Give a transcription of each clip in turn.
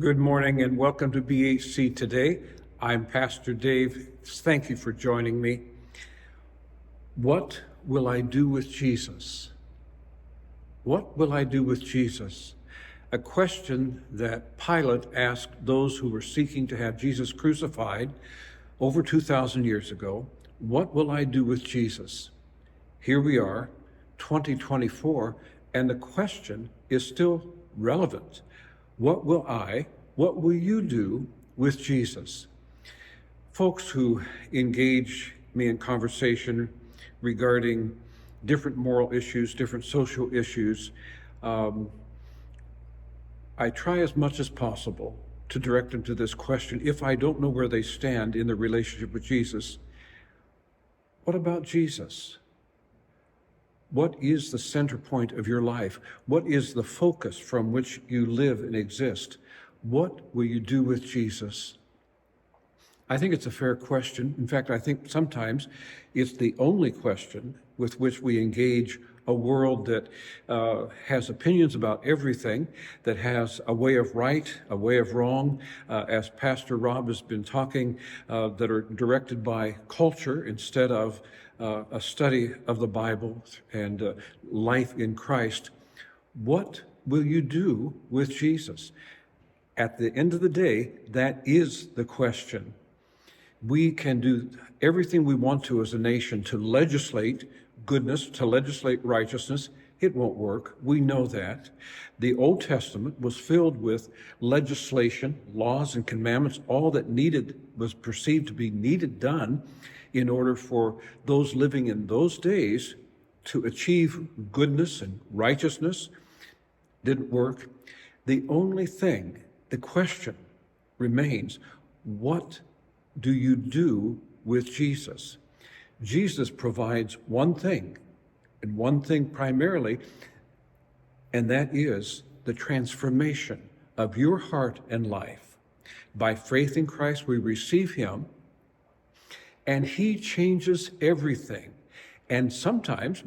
Good morning and welcome to BHC today. I'm Pastor Dave. Thank you for joining me. What will I do with Jesus? What will I do with Jesus? A question that Pilate asked those who were seeking to have Jesus crucified over 2,000 years ago. What will I do with Jesus? Here we are, 2024, and the question is still relevant. What will you do with Jesus? Folks who engage me in conversation regarding different moral issues, different social issues, I try as much as possible to direct them to this question. If I don't know where they stand in their relationship with Jesus, what about Jesus? What is the center point of your life? What is the focus from which you live and exist? What will you do with Jesus? I think it's a fair question. In fact, I think sometimes it's the only question with which we engage a world that has opinions about everything, that has a way of right, a way of wrong, as Pastor Rob has been talking, that are directed by culture instead of a study of the Bible and life in Christ. What will you do with Jesus? At the end of the day, that is the question. We can do everything we want to as a nation to legislate goodness, to legislate righteousness. It won't work. We know that. The Old Testament was filled with legislation, laws, and commandments, all that was perceived to be needed done in order for those living in those days to achieve goodness and righteousness. Didn't work. The only thing, the question remains, what do you do with Jesus? Jesus provides one thing, and one thing primarily, and that is the transformation of your heart and life. By faith in Christ, we receive him, and he changes everything. And sometimes,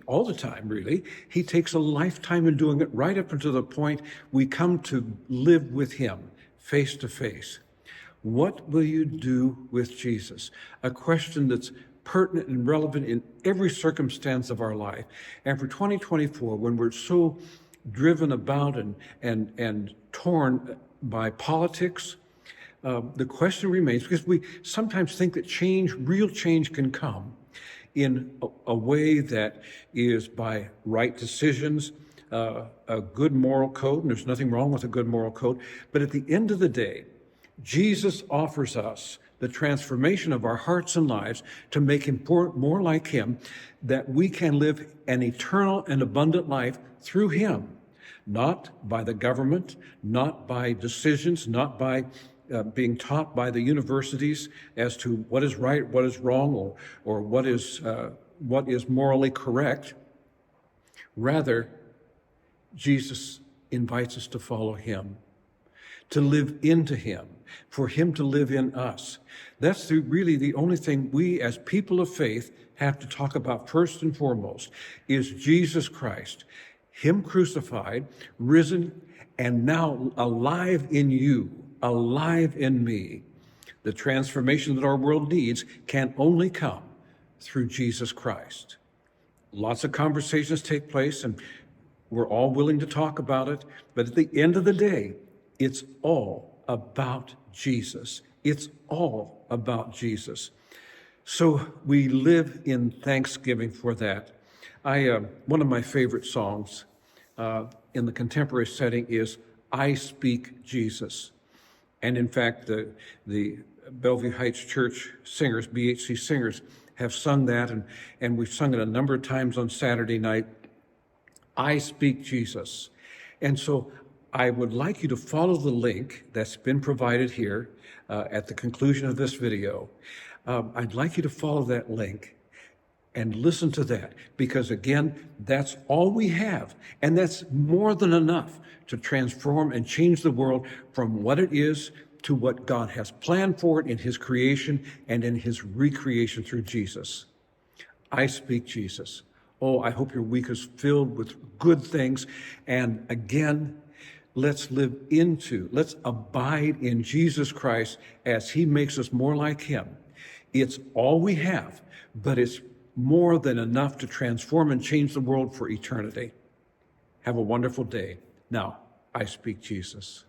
all the time really, he takes a lifetime in doing it, right up until the point we come to live with him face to face. What will you do with Jesus? A question that's pertinent and relevant in every circumstance of our life. And for 2024, when we're so driven about and torn by politics, the question remains, because we sometimes think that real change can come in a way that is by right decisions, a good moral code, and there's nothing wrong with a good moral code. But at the end of the day, Jesus offers us the transformation of our hearts and lives to make him more like him, that we can live an eternal and abundant life through him, not by the government, not by decisions, not by being taught by the universities as to what is right, what is wrong, or what is morally correct. Rather, Jesus invites us to follow him, to live into him, for him to live in us. That's really the only thing we as people of faith have to talk about first and foremost, is Jesus Christ, him crucified, risen, and now alive in you, alive in me. The transformation that our world needs can only come through Jesus Christ. Lots of conversations take place, and we're all willing to talk about it, but at the end of the day, it's all about Jesus. It's all about Jesus. So we live in thanksgiving for that. One of my favorite songs in the contemporary setting is "I Speak Jesus." And in fact, the Bellevue Heights Church singers, BHC singers, have sung that, and we've sung it a number of times on Saturday night. I speak Jesus. And so I would like you to follow the link that's been provided here at the conclusion of this video. I'd like you to follow that link and listen to that, because again, that's all we have. And that's more than enough to transform and change the world from what it is to what God has planned for it in his creation and in his recreation through Jesus. I speak Jesus. Oh, I hope your week is filled with good things. And again, Let's live into, let's abide in Jesus Christ as he makes us more like him. It's all we have, but it's more than enough to transform and change the world for eternity. Have a wonderful day. Now, I speak Jesus.